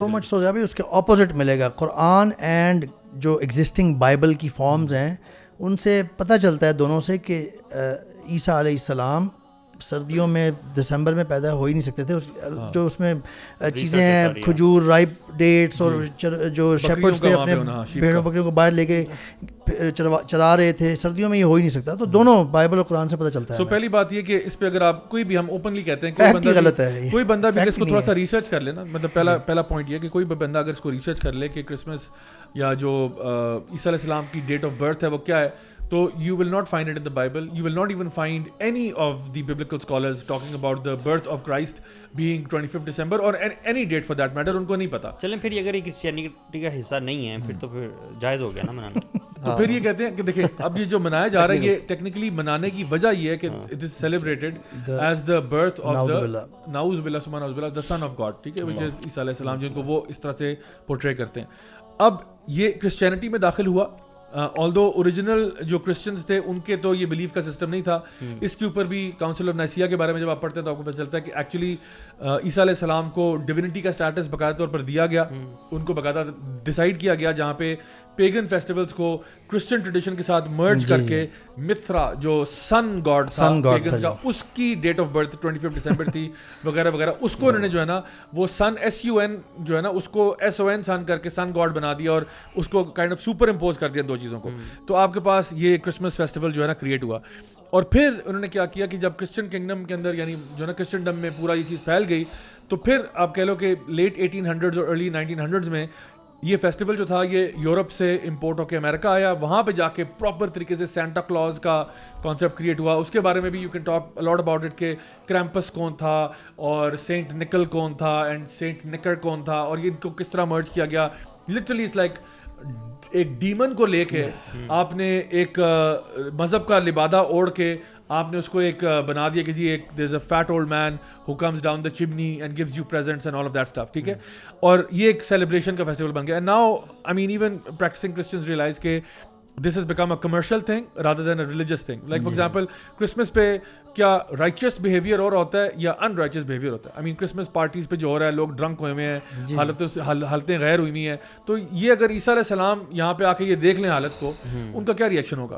سو مچ سو زیادہ اس کے اپوزٹ ملے گا. قرآن اینڈ جو ایگزسٹنگ بائبل کی فارمز ہیں ان سے پتہ چلتا ہے دونوں سے کہ عیسیٰ علیہ السلام سردیوں میں دسمبر میں پیدا ہو ہی نہیں سکتے تھے. جو اس میں چیزیں ہیں کھجور رائپ ڈیٹس اور جو شیپرڈز تھے اپنے بھیڑوں بکریوں کو باہر لے کے چلا رہے تھے, سردیوں میں یہ ہو ہی نہیں سکتا. تو دونوں بائبل اور قرآن سے پتہ چلتا ہے. تو پہلی بات یہ کہ اس پہ اگر آپ کوئی بھی, ہم اوپنلی کہتے ہیں کوئی بندہ بھی اس کو تھوڑا سا ریسرچ کر لے نا, مطلب پہلا پوائنٹ یہ کہ کوئی بھی بندہ اگر اس کو ریسرچ کر لے کہ کرسمس یا جو عیسیٰ علیہ السلام کی ڈیٹ آف برتھ ہے وہ کیا ہے, تو you will not find it in the Bible. You will not even find any of the biblical scholars talking about the birth of Christ being 25th December or any date for that matter. ان کو نہیں پتا. چلیں پھر اگر یہ Christianity کا حصہ نہیں ہے پھر تو پھر جائز ہو گیا نا منانا. تو پھر یہ کہتے ہیں کہ دیکھیں اب یہ جو منایا جا رہا ہے یہ ٹیکنیکلی منانے کی وجہ یہ ہے کہ it is celebrated as the birth of the نعوذ باللہ سبحان نعوذ باللہ the son of God, ٹھیک ہے, which is عیسیٰ علیہ السلام, جن کو وہ اس طرح سے پورٹرے کرتے ہیں. اب یہ کرسچینٹی میں داخل ہوا. آلدو اوریجنل جو کرسچنز تھے ان کے تو یہ بلیف کا سسٹم نہیں تھا. اس کے اوپر بھی کاؤنسل آف نائسیہ کے بارے میں جب آپ پڑھتے ہیں تو آپ کو پتہ چلتا ہے کہ ایکچولی عیسیٰ علیہ السلام کو ڈیونٹی کا اسٹیٹس باقاعدہ طور پر دیا گیا, ان کو باقاعدہ ڈیسائیڈ کیا گیا, جہاں پہ پیگن فیسٹیولز کو کرسچن ٹریڈیشن کے ساتھ مرج کر کے متھرا جو سن گاڈ تھا پیگنز کا, اس کی ڈیٹ آف برتھ 25 دسمبر تھی وغیرہ وغیرہ, اس کو انہوں نے جو ہے نا وہ سن SUN جو ہے نا اس کو SON سن کر کے سن گاڈ بنا دیا اور اس کو کائنڈ آف سپر امپوز کر دیا دو چیزوں کو. تو آپ کے پاس یہ کرسمس فیسٹیول جو ہے نا کریٹ ہوا. اور پھر انہوں نے کیا کیا کہ جب کرسچن کنگڈم کے اندر یعنی جو ہے نا کرسچنڈم میں پورا یہ چیز پھیل گئی, تو پھر آپ کہہ لو کہ لیٹ 1800s اور ارلی 1900s میں یہ فیسٹیول جو تھا یہ یورپ سے امپورٹ ہو کے امریکہ آیا. وہاں پہ جا کے پراپر طریقے سے سینٹا کلاز کا کانسیپٹ کریٹ ہوا. اس کے بارے میں بھی you can talk a lot about it کہ کرامپس کون تھا اور سینٹ نکل کون تھا اینڈ سینٹ نکر کون تھا, اور یہ ان کو کس طرح مرج کیا گیا. لٹرلی اٹس لائک ایک ڈیمن کو لے کے آپ نے ایک مذہب کا لبادہ اوڑھ کے آپ نے اس کو ایک بنا دیا کہ جی ایک there is a fat old man who comes down the chimney and gives you presents and all of that stuff, ٹھیک ہے. اور یہ ایک سیلیبریشن کا فیسٹیول بن گیا. And now I mean even practising Christians realise کہ this has become a commercial thing rather than a religious thing. Like for example, Christmas پہ کیا righteous behavior اور ہوتا ہے یا unrighteous behavior ہوتا ہے. I mean Christmas parties پہ جو ہو رہا ہے لوگ ڈرنک ہوئے ہیں, حالتیں غیر ہوئی ہیں, تو یہ اگر عیسیٰ علیہ السلام یہاں پہ آ کے یہ دیکھ لیں حالت کو, ان کا کیا ریئیکشن ہوگا؟